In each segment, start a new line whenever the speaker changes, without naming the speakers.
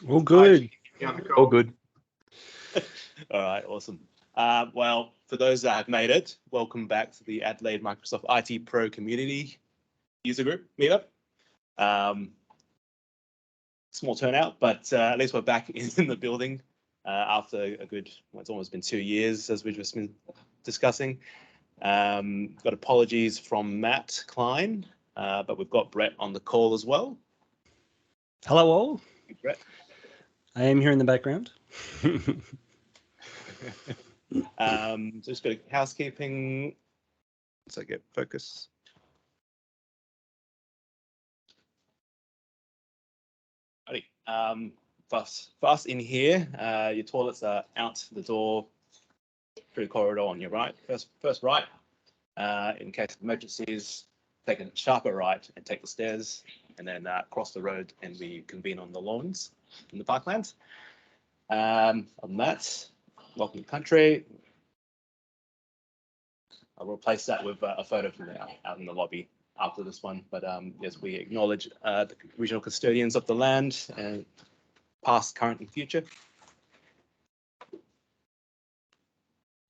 All good.
All good.
All right, awesome. Well, for those that have made it, welcome back to the Adelaide Microsoft IT Pro Community User Group Meetup. Small turnout, but at least we're back in the building after a good, well, it's almost been 2 years, as we've just been discussing. Got apologies from Matt Klein, but we've got Brett on the call as well.
Hello all.
Hey, Brett.
I am here in the background.
Just a bit of housekeeping. So get focus. For us in here, your toilets are out the door through the corridor on your right. First right. In case of emergencies, take a sharper right and take the stairs, and then cross the road and we convene on the lawns in the parklands. On that, welcome to country. I'll replace that with a photo from out in the lobby after this one. But yes, we acknowledge the original custodians of the land, and past, current, and future.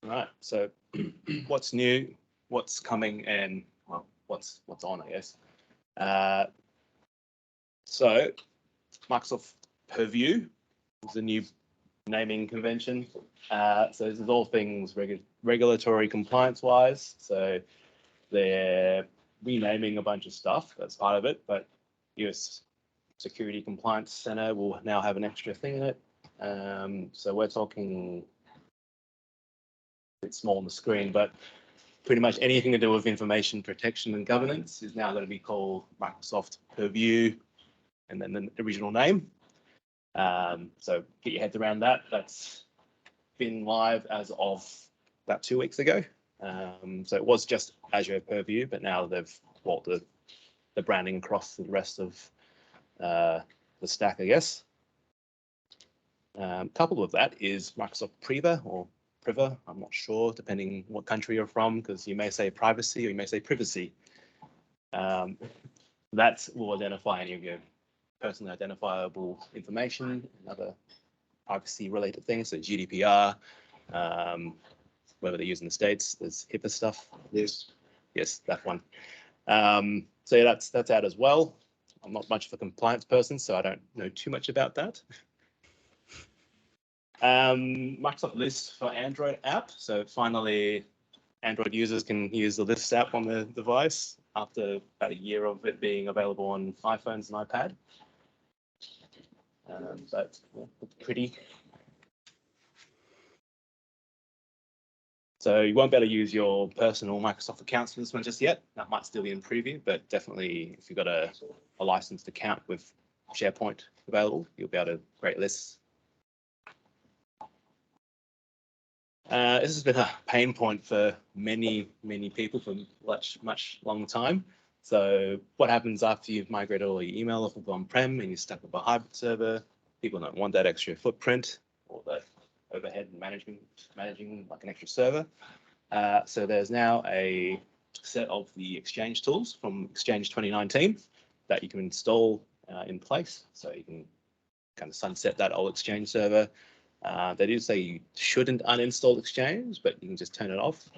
All right. So, what's new? What's coming? And well, what's on? I guess. So, Microsoft Purview is a new naming convention. So this is all things regulatory compliance wise. So they're renaming a bunch of stuff. That's part of it. But US Security Compliance Center will now have an extra thing in it. So we're talking, it's small on the screen, but pretty much anything to do with information protection and governance is now going to be called Microsoft Purview, and then the original name. So get your heads around that. That's been live as of about 2 weeks ago. So it was just Azure Purview, but now they've brought the branding across to the rest of the stack, I guess. Coupled with that is Microsoft Priva or Priva. I'm not sure, depending what country you're from, because you may say privacy or you may say privacy. That will identify any of your personally identifiable information and other privacy-related things, so GDPR, whether they're using the States, there's HIPAA stuff. Yes, that one. So yeah, that's out as well. I'm not much of a compliance person, so I don't know too much about that. Microsoft Lists for Android app. So finally, Android users can use the Lists app on the device after about a year of it being available on iPhones and iPad. But it's pretty. So you won't be able to use your personal Microsoft accounts for this one just yet. That might still be in preview, but definitely if you've got a licensed account with SharePoint available, you'll be able to create lists. This has been a pain point for many people for much long time. So what happens after you've migrated all your email off of on-prem and you're stuck with a hybrid server? People don't want that extra footprint or the overhead and managing like an extra server. So there's now a set of the Exchange tools from Exchange 2019 that you can install in place. So you can kind of sunset that old Exchange server. They do say you shouldn't uninstall Exchange, but you can just turn it off.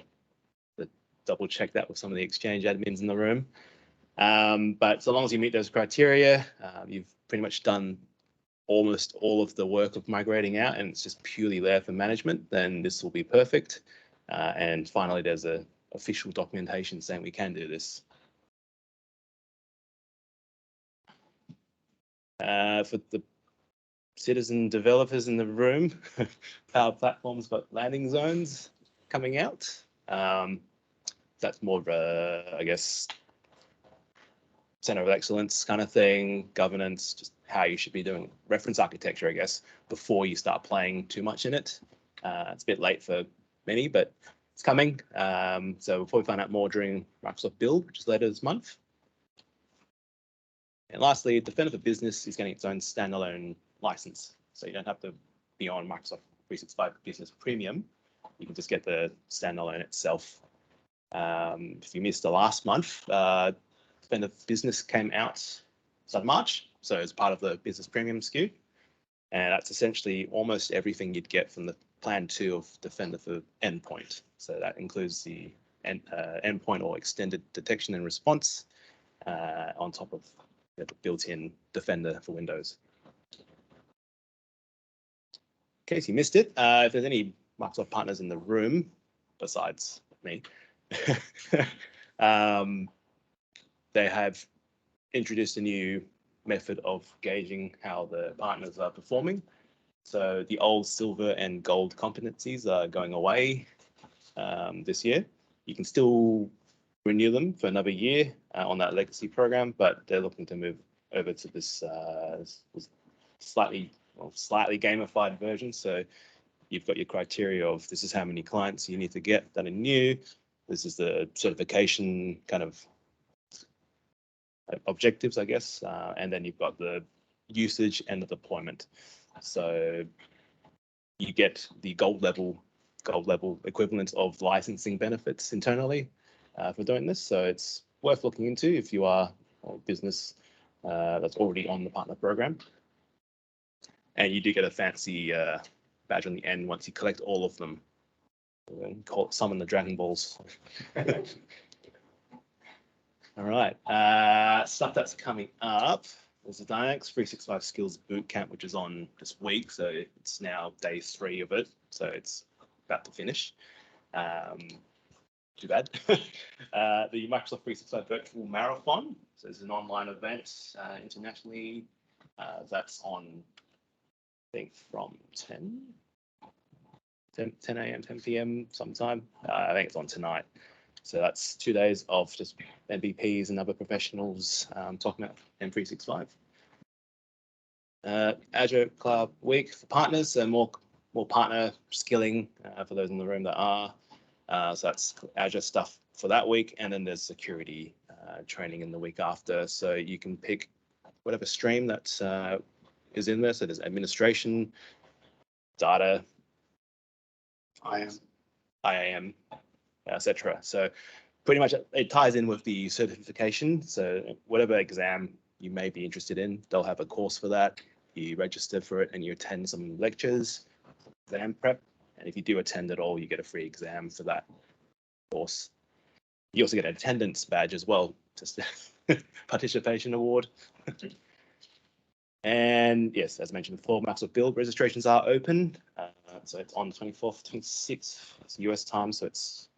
But double check that with some of the Exchange admins in the room. But so long as you meet those criteria, you've pretty much done almost all of the work of migrating out, and it's just purely there for management, then this will be perfect. And finally, there's a official documentation saying we can do this. For the citizen developers in the room, Power Platform's got landing zones coming out. That's more of a, I guess, center of excellence kind of thing, governance, just how you should be doing reference architecture, I guess, before you start playing too much in it. It's a bit late for many, but it's coming. So we'll probably find out more during Microsoft Build, which is later this month. And lastly, Defender for Business is getting its own standalone license. So you don't have to be on Microsoft 365 Business Premium. You can just get the standalone itself. If you missed the last month, Defender for Business came out start of March. So it's part of the Business Premium SKU. And that's essentially almost everything you'd get from the Plan 2 of Defender for Endpoint. So that includes the endpoint or extended detection and response on top of the built-in Defender for Windows. In case you missed it, if there's any Microsoft partners in the room, besides me, they have introduced a new method of gauging how the partners are performing. So the old silver and gold competencies are going away this year. You can still renew them for another year on that legacy program, but they're looking to move over to this slightly gamified version. So you've got your criteria of this is how many clients you need to get that are new. This is the certification kind of objectives, I guess, and then you've got the usage and the deployment. So you get the gold level equivalent of licensing benefits internally for doing this. So it's worth looking into if you are a business that's already on the partner program. And you do get a fancy badge on the end once you collect all of them. Call it summon the Dragon Balls. All right, stuff that's coming up. There's the Dynamics 365 Skills Bootcamp, which is on this week. So it's now day 3 of it. So it's about to finish. Too bad. The Microsoft 365 Virtual Marathon. So it's an online event internationally. That's on, I think, from 10 a.m., 10 p.m. sometime. I think it's on tonight. So that's 2 days of just MVPs and other professionals talking about M365. Azure Cloud Week for partners, so more partner skilling for those in the room that are. So that's Azure stuff for that week, and then there's security training in the week after. So you can pick whatever stream that is in there. So there's administration, data, IAM, etc. So pretty much it ties in with the certification. So whatever exam you may be interested in, they'll have a course for that. You register for it and you attend some lectures, exam prep. And if you do attend at all, you get a free exam for that course. You also get an attendance badge as well, just a participation award. And yes, as mentioned before, Microsoft Build registrations are open. So it's on the 24th, 26th, it's US time, so it's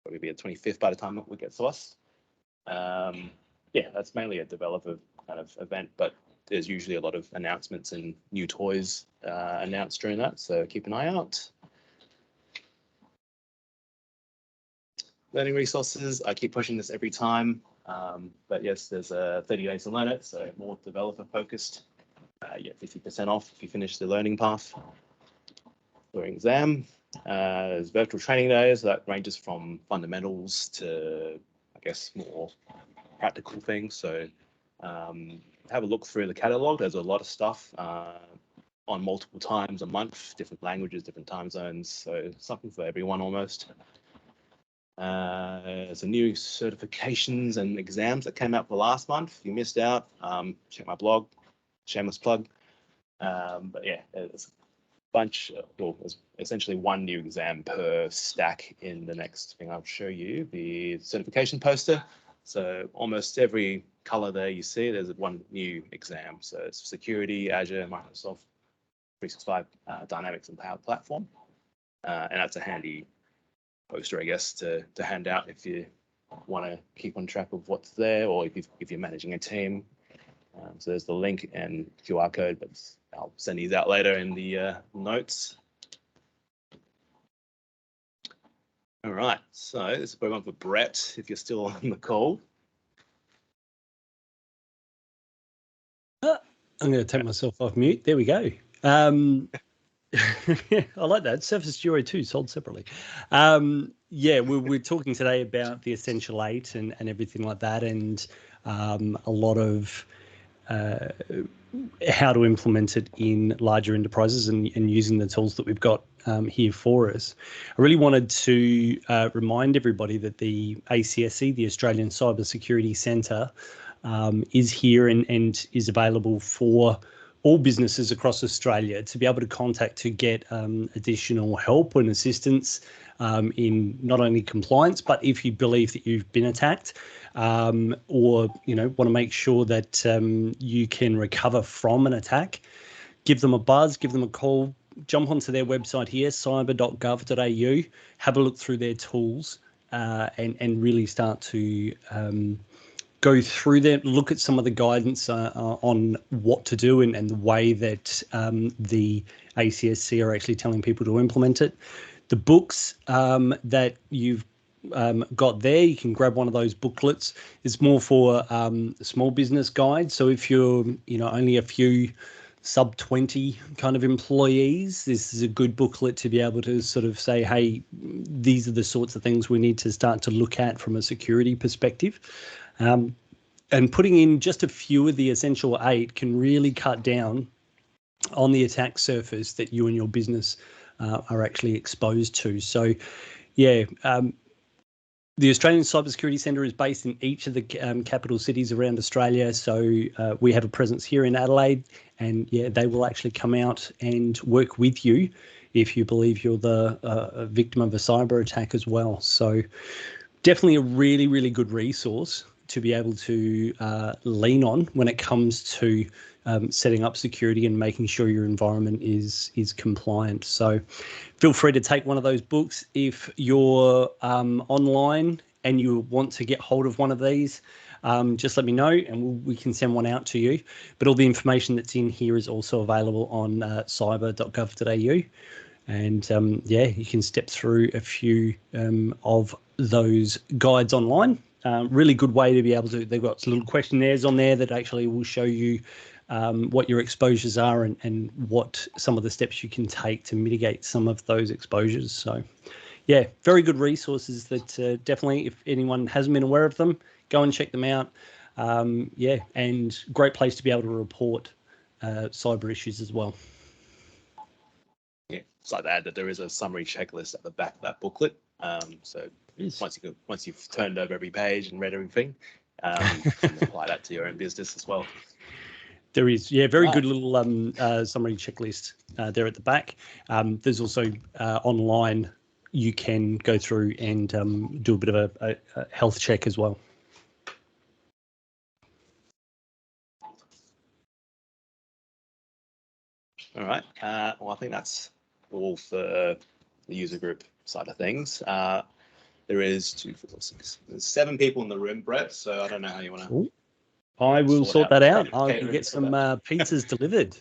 probably be the 25th by the time it gets to us. Yeah, that's mainly a developer kind of event, but there's usually a lot of announcements and new toys announced during that, so keep an eye out. Learning resources, I keep pushing this every time, but yes, there's 30 days to learn it, so more developer focused. You get 50% off if you finish the learning path during exam. There's virtual training days that ranges from fundamentals to, I guess, more practical things. So have a look through the catalog. There's a lot of stuff on multiple times a month, different languages, different time zones. So something for everyone almost. There's some new certifications and exams that came out for last month. If you missed out, check my blog, shameless plug. But yeah, there's a bunch, well, there's essentially one new exam per stack in the next thing I'll show you, the certification poster. So almost every color there you see, there's one new exam. So it's security, Azure, Microsoft 365, Dynamics and Power Platform. And that's a handy poster, I guess, to hand out if you want to keep on track of what's there, or if you're managing a team. So there's the link and QR code, but I'll send these out later in the notes. All right, so this is probably one for Brett, if you're still on the call.
I'm going to take myself off mute. There we go. I like that. Surface Duo 2 sold separately. Yeah, we're talking today about the Essential 8 and everything like that, and a lot of how to implement it in larger enterprises and using the tools that we've got here for us. I really wanted to remind everybody that the ACSC, the Australian CyberSecurity Centre, is here and is available for all businesses across Australia to be able to contact to get additional help and assistance in not only compliance, but if you believe that you've been attacked, or want to make sure that you can recover from an attack, give them a buzz, give them a call, jump onto their website here, cyber.gov.au, have a look through their tools, and really start to go through them, look at some of the guidance on what to do and the way that the ACSC are actually telling people to implement it. The books that you've got there, you can grab one of those booklets. It's more for small business guides. So if you're only a few sub 20 kind of employees, this is a good booklet to be able to sort of say, hey, these are the sorts of things we need to start to look at from a security perspective. And putting in just a few of the essential 8 can really cut down on the attack surface that you and your business are actually exposed to. So, yeah, the Australian Cybersecurity Centre is based in each of the capital cities around Australia. So we have a presence here in Adelaide, and yeah, they will actually come out and work with you if you believe you're the victim of a cyber attack as well. So definitely a really, really good resource to be able to lean on when it comes to setting up security and making sure your environment is compliant. So feel free to take one of those books. If you're online and you want to get hold of one of these, just let me know and we can send one out to you. But all the information that's in here is also available on cyber.gov.au. And yeah, you can step through a few of those guides online. Really good way to be able to, they've got some little questionnaires on there that actually will show you what your exposures are and what some of the steps you can take to mitigate some of those exposures. So yeah, very good resources that definitely, if anyone hasn't been aware of them, go and check them out. Yeah, and great place to be able to report cyber issues as well.
Yeah, it's like that there is a summary checklist at the back of that booklet. So once you've turned over every page and read everything, you can apply that to your own business as well.
There is, yeah, very good little summary checklist there at the back. There's also online, you can go through and do a bit of a health check as well.
All right. Well, I think that's all for the user group side of things. There is 2, 4, 6. There's 7 people in the room, Brett. So I don't know how you want to.
I will sort that out. I will get some pizzas delivered.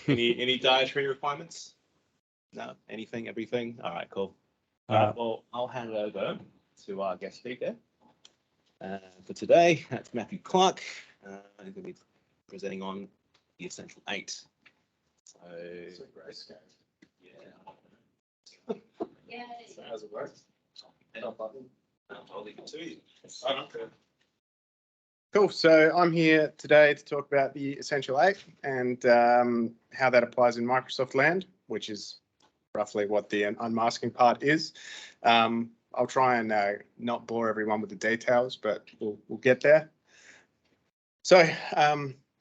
Any dietary requirements? No, anything, everything. All right, cool. All right, well, I'll hand it over to our guest speaker for today. That's Mathew Clark. He's going to be presenting on the Essential 8. So yeah. So how's it work? I'll leave it to you.
Cool. So I'm here today to talk about the Essential 8 and how that applies in Microsoft land, which is roughly what the unmasking part is. I'll try and not bore everyone with the details, but we'll get there. So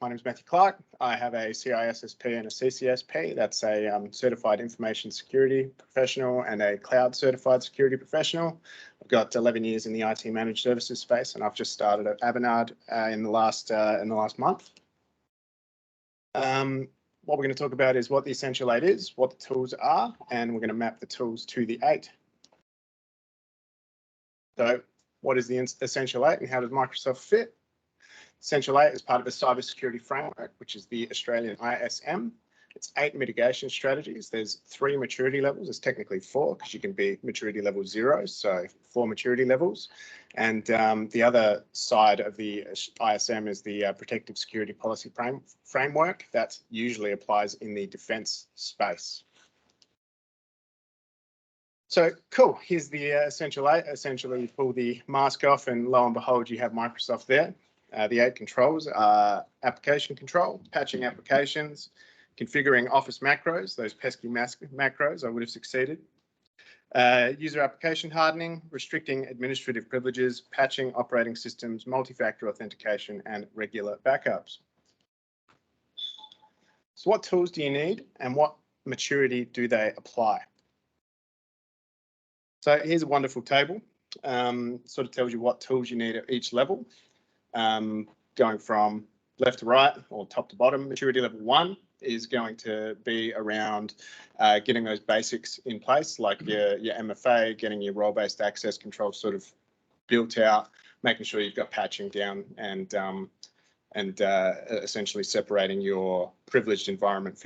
my name is Mathew Clark. I have a CISSP and a CCSP. That's a certified information security professional and a cloud certified security professional. I've got 11 years in the IT managed services space, and I've just started at Avanade in the last month. What we're going to talk about is what the Essential 8 is, what the tools are, and we're going to map the tools to the 8. So what is the Essential 8 and how does Microsoft fit? Essential 8 is part of the cybersecurity framework, which is the Australian ISM. It's 8 mitigation strategies. There's 3 maturity levels. There's technically 4 because you can be maturity level 0, so 4 maturity levels. And the other side of the ISM is the protective security policy framework that usually applies in the defence space. So cool, here's the Essential 8. Essentially, you pull the mask off and lo and behold, you have Microsoft there. The 8 controls are application control, patching applications, configuring Office macros, those pesky macros, I would have succeeded. User application hardening, restricting administrative privileges, patching operating systems, multi-factor authentication, and regular backups. So what tools do you need and what maturity do they apply? So here's a wonderful table. Sort of tells you what tools you need at each level, going from left to right or top to bottom. Maturity level 1 is going to be around getting those basics in place, like your MFA, getting your role-based access control sort of built out, making sure you've got patching down, and essentially separating your privileged environment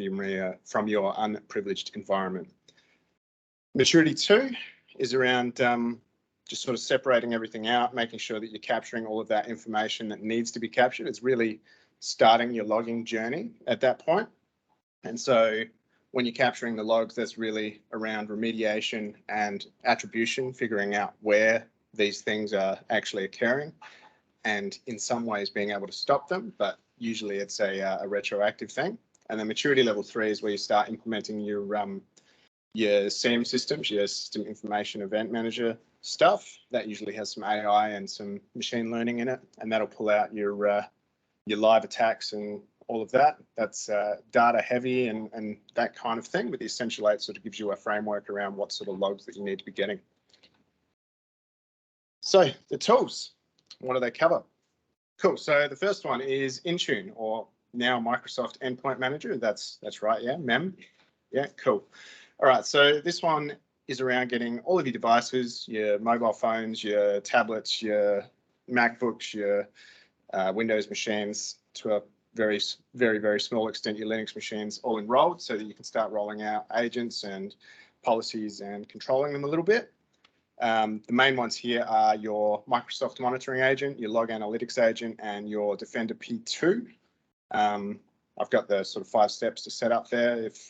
from your unprivileged environment. Maturity 2 is around just sort of separating everything out, making sure that you're capturing all of that information that needs to be captured. It's really starting your logging journey at that point. And so when you're capturing the logs, that's really around remediation and attribution, figuring out where these things are actually occurring, and in some ways being able to stop them, but usually it's a retroactive thing. And then maturity level 3 is where you start implementing your SIEM systems, your system information event manager stuff. That usually has some AI and some machine learning in it, and that'll pull out your live attacks and all of that. That's data heavy and that kind of thing, but the Essential 8 sort of gives you a framework around what sort of logs that you need to be getting. So the tools, what do they cover? Cool. So the first one is Intune, or now Microsoft Endpoint Manager. That's right. Yeah, MEM. Yeah, cool. All right. So this one is around getting all of your devices, your mobile phones, your tablets, your MacBooks, your Windows machines, to a very, very, very small extent, your Linux machines, all enrolled, so that you can start rolling out agents and policies and controlling them a little bit. The main ones here are your Microsoft Monitoring Agent, your Log Analytics Agent, and your Defender P2. I've got the sort of 5 steps to set up there if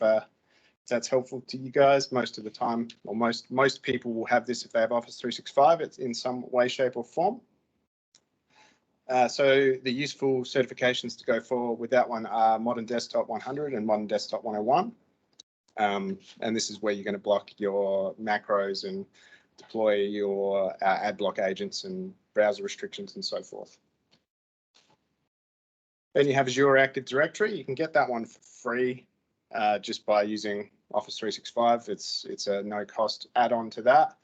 that's helpful to you guys. Most of the time, or most people will have this if they have Office 365. It's in some way, shape, or form. So the useful certifications to go for with that one are Modern Desktop 100 and Modern Desktop 101. And this is where you're going to block your macros and deploy your ad block agents and browser restrictions and so forth. Then you have Azure Active Directory. You can get that one for free just by using Office 365. It's a no-cost add-on to that.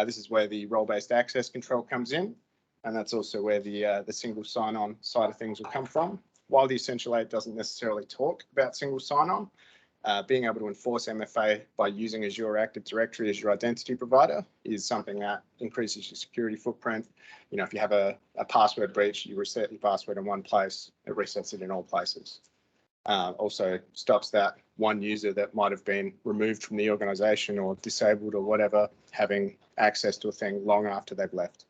This is where the role-based access control comes in, and that's also where the single sign-on side of things will come from. While the Essential 8 doesn't necessarily talk about single sign-on, being able to enforce MFA by using Azure Active Directory as your identity provider is something that increases your security footprint. You know, if you have a password breach, you reset your password in one place, it resets it in all places. Also stops that one user that might have been removed from the organization or disabled or whatever having access to a thing long after they've left.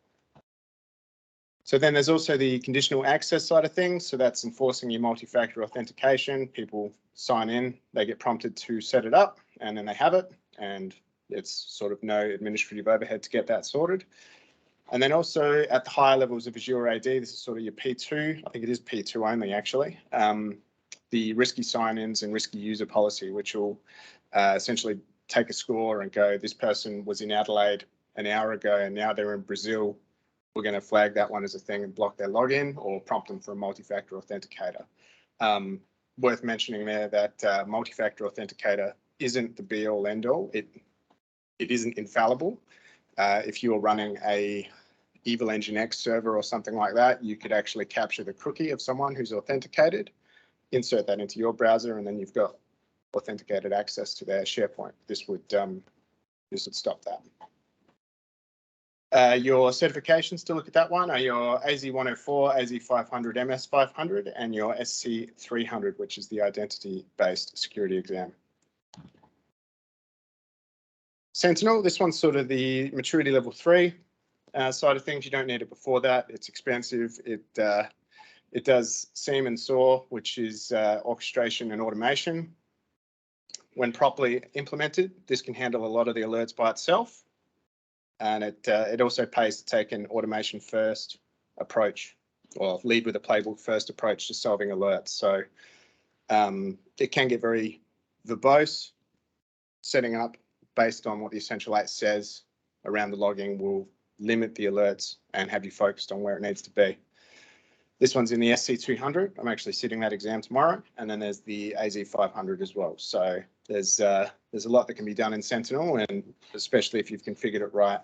So then there's also the conditional access side of things. So that's enforcing your multi-factor authentication. People sign in, they get prompted to set it up, and then they have it, and it's sort of no administrative overhead to get that sorted. And then also at the higher levels of Azure AD, this is sort of your P2. I think it is P2 only, actually. The risky sign-ins and risky user policy, which will essentially take a score and go, this person was in Adelaide an hour ago and now they're in Brazil. We're going to flag that one as a thing and block their login or prompt them for a multi-factor authenticator. Worth mentioning there that multi-factor authenticator isn't the be-all end-all. It isn't infallible. If you're running a Evil Engine X server or something like that, you could actually capture the cookie of someone who's authenticated, insert that into your browser, and then you've got authenticated access to their SharePoint. This would stop that. Your certifications to look at that one are your AZ-104, AZ-500, MS-500, and your SC-300, which is the identity-based security exam. Sentinel, this one's sort of the maturity level 3 side of things. You don't need it before that. It's expensive. It does SIEM and SOAR, which is orchestration and automation. When properly implemented, this can handle a lot of the alerts by itself. And it also pays to take an automation first approach, or lead with a playbook first approach to solving alerts. So it can get very verbose. Setting up based on what the Essential 8 says around the logging will limit the alerts and have you focused on where it needs to be. This one's in the SC200. I'm actually sitting that exam tomorrow. And then there's the AZ500 as well. So there's a lot that can be done in Sentinel, and especially if you've configured it right.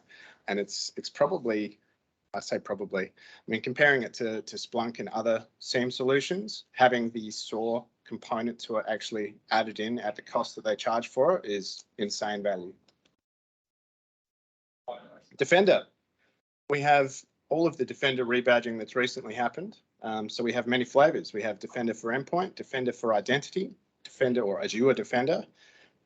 And it's probably, I say probably, I mean, comparing it to Splunk and other SIEM solutions, having the SOAR component to it actually added in at the cost that they charge for it is insane value. Defender. We have all of the Defender rebadging that's recently happened. So we have many flavors. We have Defender for Endpoint, Defender for Identity, Defender or Azure Defender,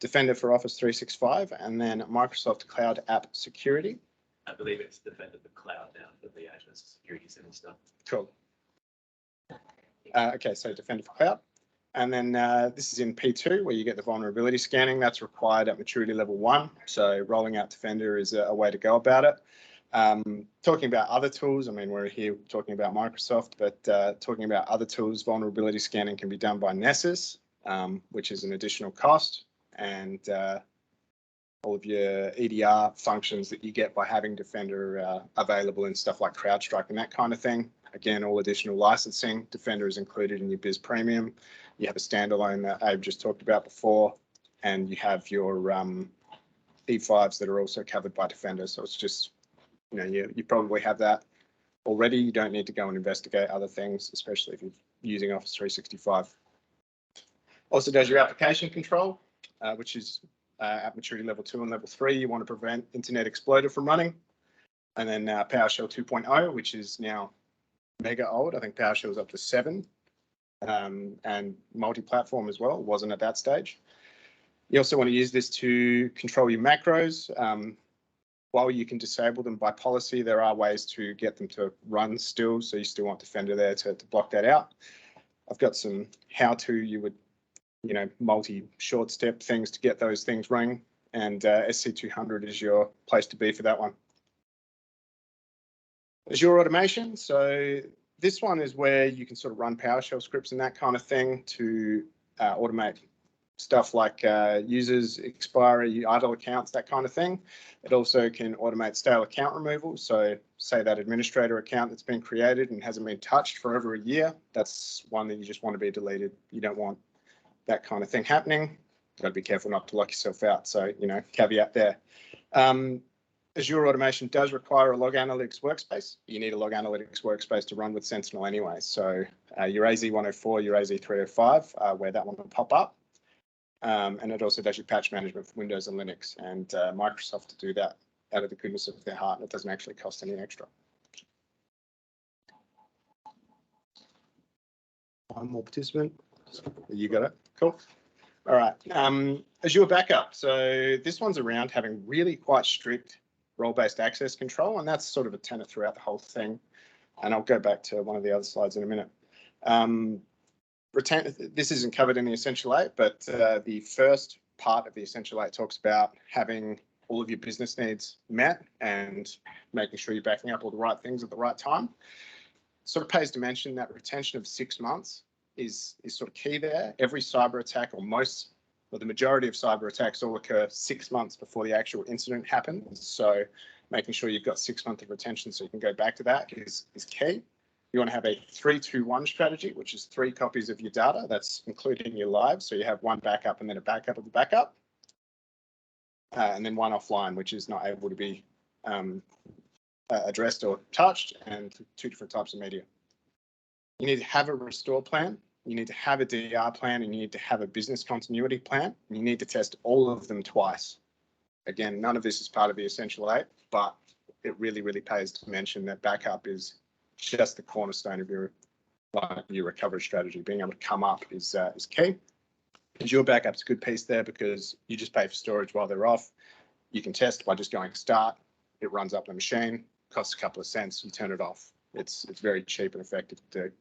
Defender for Office 365, and then Microsoft Cloud App Security.
I believe it's Defender for Cloud now for the Azure Security Center stuff.
Cool. Okay, so Defender for Cloud. And then this is in P2 where you get the vulnerability scanning. That's required at maturity level 1. So rolling out Defender is a way to go about it. Talking about other tools, I mean, we're here talking about Microsoft, but talking about other tools, vulnerability scanning can be done by Nessus, which is an additional cost, and all of your EDR functions that you get by having Defender available in stuff like CrowdStrike and that kind of thing. Again, all additional licensing. Defender is included in your Biz Premium. You have a standalone that Abe just talked about before, and you have your E5s that are also covered by Defender. So it's just, you know, you probably have that already. You don't need to go and investigate other things, especially if you're using Office 365. Also does your application control, which is at maturity level 2 and level 3. You want to prevent Internet Explorer from running. And then PowerShell 2.0, which is now mega old. I think PowerShell is up to 7, and multi-platform as well. It wasn't at that stage. You also want to use this to control your macros. While you can disable them by policy, there are ways to get them to run still. So you still want Defender there to block that out. I've got some how-to, you would, you know, multi-short step things to get those things running. And SC200 is your place to be for that one. Azure Automation. So this one is where you can sort of run PowerShell scripts and that kind of thing to automate stuff like users, expiry, idle accounts, that kind of thing. It also can automate stale account removal. So say that administrator account that's been created and hasn't been touched for over a year, that's one that you just want to be deleted. You don't want that kind of thing happening. Got to be careful not to lock yourself out. So, you know, caveat there. Azure Automation does require a log analytics workspace. You need a log analytics workspace to run with Sentinel anyway. So your AZ104, your AZ305, where that one will pop up. And it also does your patch management for Windows and Linux, and Microsoft to do that out of the goodness of their heart. It doesn't actually cost any extra. One more participant. You got it. Cool. All right. Azure Backup. So this one's around having really quite strict role-based access control, and that's sort of a tenet throughout the whole thing. And I'll go back to one of the other slides in a minute. This isn't covered in the Essential 8, but the first part of the Essential 8 talks about having all of your business needs met and making sure you're backing up all the right things at the right time. Sort of pays to mention that retention of 6 months is sort of key there. Every cyber attack, or most, or the majority of cyber attacks, all occur 6 months before the actual incident happens. So making sure you've got 6 months of retention so you can go back to that is key. You want to have a 3-2-1 strategy, which is 3 copies of your data. That's including your live. So you have one backup and then a backup of the backup. And then one offline, which is not able to be addressed or touched, and 2 different types of media. You need to have a restore plan. You need to have a DR plan, and you need to have a business continuity plan. And you need to test all of them twice. Again, none of this is part of the Essential 8, but it really, really pays to mention that backup is just the cornerstone of your recovery strategy. Being able to come up is key. Azure Backup's a good piece there because you just pay for storage while they're off. You can test by just going start. It runs up the machine, costs a couple of cents, you turn it off. It's very cheap and effective to do.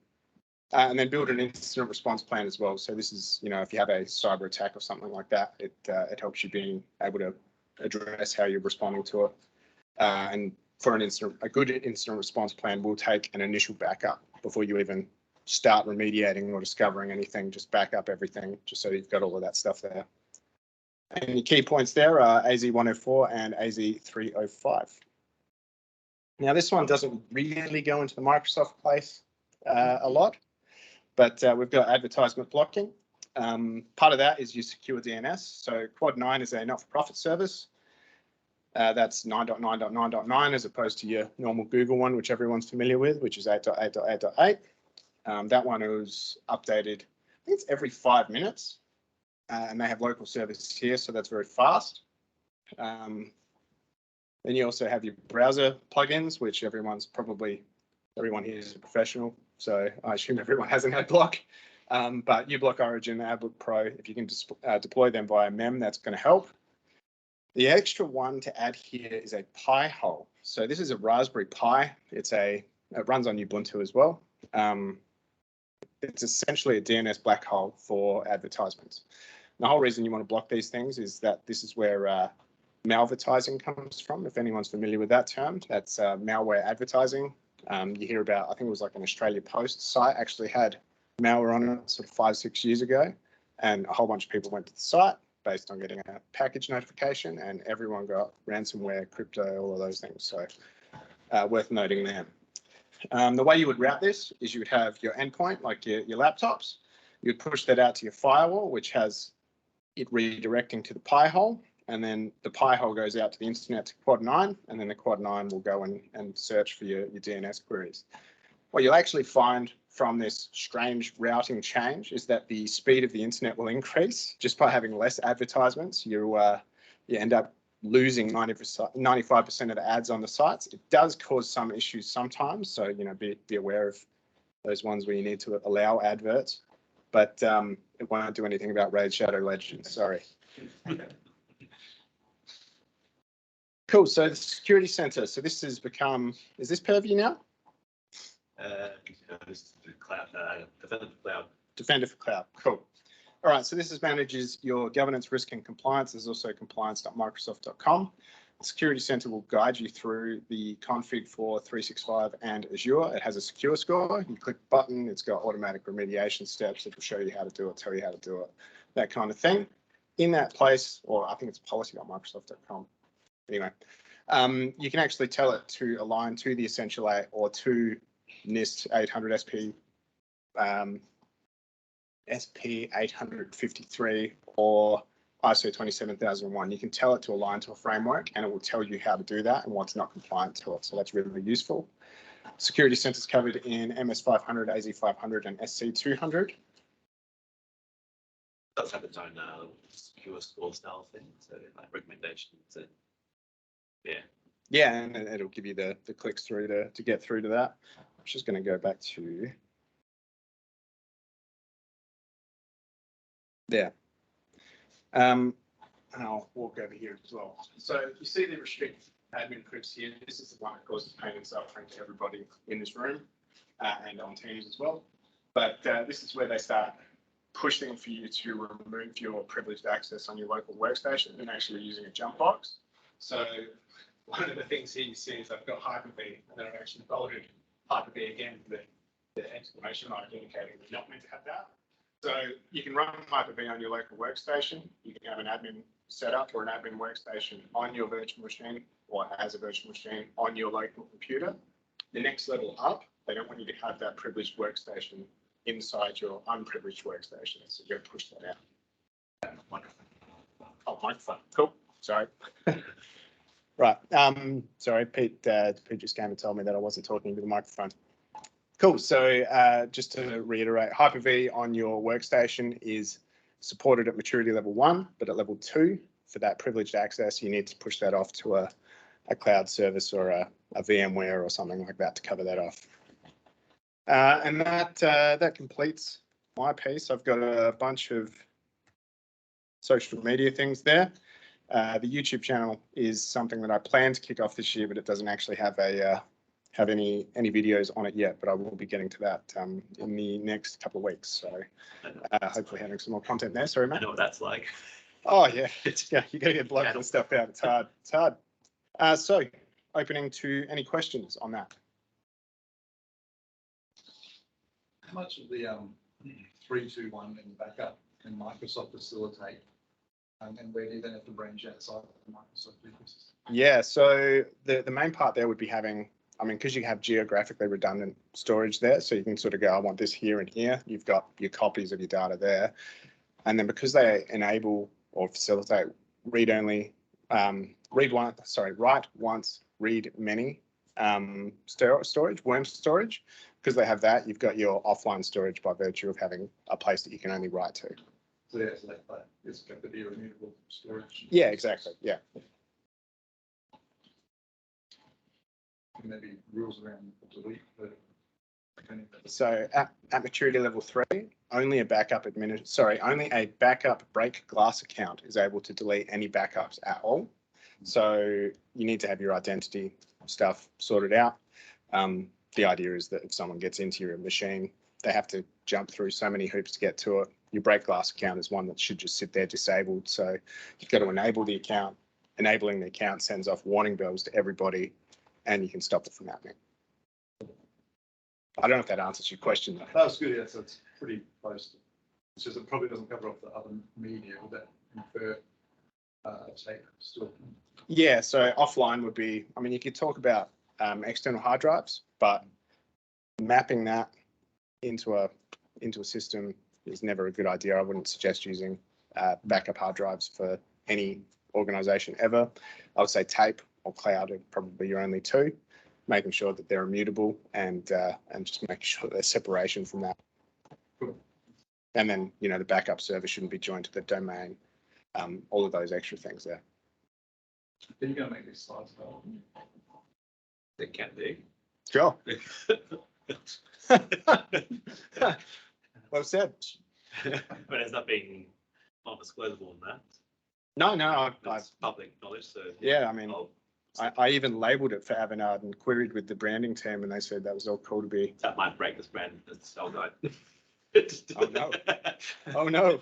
And then build an incident response plan as well. So this is, you know, if you have a cyber attack or something like that, it helps you being able to address how you're responding to it. And for a good incident response plan will take an initial backup before you even start remediating or discovering anything. Just back up everything, just so you've got all of that stuff there. And the key points there are AZ104 and AZ305. Now, this one doesn't really go into the Microsoft place. a lot, but we've got advertisement blocking. Part of that is your secure DNS. So Quad 9 is a not-for-profit service. That's 9.9.9.9 as opposed to your normal Google one, which everyone's familiar with, which is 8.8.8.8. That one is updated, I think it's every 5 minutes, and they have local service here, so that's very fast. Then you also have your browser plugins, which everyone here is a professional, so I assume everyone has an AdBlock. But uBlock Origin, AdBlock Pro, if you can deploy them via MEM, that's going to help. The extra one to add here is a Pi-hole. So this is a Raspberry Pi. It runs on Ubuntu as well. It's essentially a DNS black hole for advertisements. The whole reason you want to block these things is that this is where malvertising comes from. If anyone's familiar with that term, that's malware advertising. You hear about, I think it was like an Australia Post site actually had malware on it sort of 5-6 years ago, and a whole bunch of people went to the site based on getting a package notification, and everyone got ransomware, crypto, all of those things. So worth noting there. The way you would route this is you would have your endpoint, like your laptops. You'd push that out to your firewall, which has it redirecting to the Pi-hole, and then the Pi-hole goes out to the internet to Quad 9, and then the Quad 9 will go and search for your DNS queries. What you'll actually find from this strange routing change is that the speed of the internet will increase just by having less advertisements. You end up losing 95% of the ads on the sites. It does cause some issues sometimes, so be aware of those ones where you need to allow adverts, but it won't do anything about Raid Shadow Legends. Sorry. Cool. So the security center. So this has become. Is this Purview now?
This is the cloud, Defender for Cloud.
Defender for Cloud. Cool. All right. So this manages your governance, risk, and compliance. There's also compliance.microsoft.com. The Security Center will guide you through the config for 365 and Azure. It has a secure score. You click the button. It's got automatic remediation steps. It will show you how to do it, tell you how to do it, that kind of thing. In that place, or I think it's policy.microsoft.com. Anyway, you can actually tell it to align to the Essential 8 or to NIST 800 SP 853 or ISO 27001. You can tell it to align to a framework, and it will tell you how to do that and what's not compliant to it. So that's really useful. Security centers covered in MS500, AZ500, and SC200.
It does have its own secure score style thing, so like recommendations and
yeah, and it'll give you the clicks through to get through to that. I'm just going to go back to there. And I'll walk over here as well. So you see the restrict admin groups here. This is the one that causes pain and suffering to everybody in this room and on Teams as well. But this is where they start pushing for you to remove your privileged access on your local workstation and actually using a jump box. So one of the things here you see is I've got Hyper-V, and then I've actually bolded Hyper-V again for the exclamation mark indicating we're not meant to have that. So you can run Hyper-V on your local workstation. You can have an admin setup or an admin workstation on your virtual machine or as a virtual machine on your local computer. The next level up, they don't want you to have that privileged workstation inside your unprivileged workstation. So you're going to push that out. Microphone. Oh, microphone. Cool. Sorry. Right. Sorry, Pete just came and told me that I wasn't talking to the microphone. Cool. So just to reiterate, Hyper-V on your workstation is supported at maturity level 1, but at level 2, for that privileged access, you need to push that off to a cloud service or a VMware or something like that to cover that off. And that completes my piece. I've got a bunch of social media things there. The YouTube channel is something that I plan to kick off this year, but it doesn't actually have any videos on it yet. But I will be getting to that in the next couple of weeks. So hopefully having some more content there. Sorry, Matt.
I know what that's like.
Oh yeah, yeah. You got to get blogs and stuff out. It's hard. It's hard. So opening to any questions on that.
How much of the 3-2-1 and backup can Microsoft facilitate? And where do you then have to branch outside of the Microsoft ecosystem?
Yeah, so the main part there would be having I mean, because you have geographically redundant storage there, so you can sort of go, I want this here and here. You've got your copies of your data there. And then because they enable or facilitate read-only, write once, read many storage, worm storage, because they have that, you've got your offline storage by virtue of having a place that you can only write to.
So yeah, so that is going to be immutable storage.
Yeah, exactly. Yeah.
Maybe rules around delete.
So at maturity level 3, only a backup only a backup break glass account is able to delete any backups at all. So you need to have your identity stuff sorted out. The idea is that if someone gets into your machine, they have to jump through so many hoops to get to it. Your break glass account is one that should just sit there disabled. So you've got to enable the account. Enabling the account sends off warning bells to everybody, and you can stop it from happening. I don't know if that answers your question, though.
That was good. Yeah, so it's pretty close. It's just it probably doesn't cover off the other media. Would that infer tape still?
Yeah, so offline would be, I mean, you could talk about external hard drives, but mapping that into a system is never a good idea. I wouldn't suggest using backup hard drives for any organization ever. I would say tape or cloud are probably your only two, making sure that they're immutable and just making sure there's separation from that.
Cool.
And then, you know, the backup server shouldn't be joined to the domain, all of those extra things there.
Are you going to make these slides available?
They can be.
Sure. Well said.
But it's not being non-disclosable in that.
No,
It's public knowledge, so.
yeah, I mean,
I'll-
I even labeled it for Avanade and queried with the branding team, and they said that was all cool to be.
That might break this brand, this cell guide.
Oh, no. Oh, no.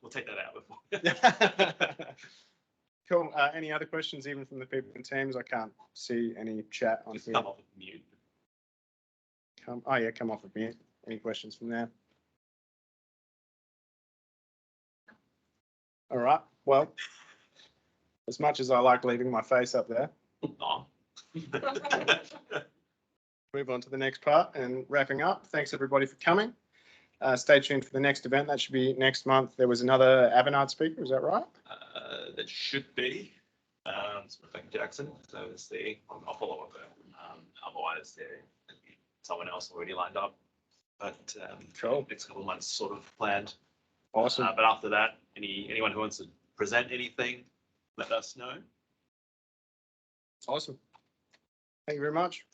We'll take that out before.
Cool. Any other questions, even from the people in teams? I can't see any chat on
Just
here.
come off of mute.
Come off of mute. Any questions from there? All right. Well, as much as I like leaving my face up there,
Oh.
move on to the next part and wrapping up. Thanks everybody for coming. Stay tuned for the next event. That should be next month. There was another Avanade speaker. Is that right?
That should be Rebecca Jackson. So we'll see. I'll follow up with her. Otherwise, there could be someone else already lined up. But
Cool.
next couple of months sort of planned.
Awesome.
But after that, anyone who wants to present anything, let us know.
Awesome. Thank you very much.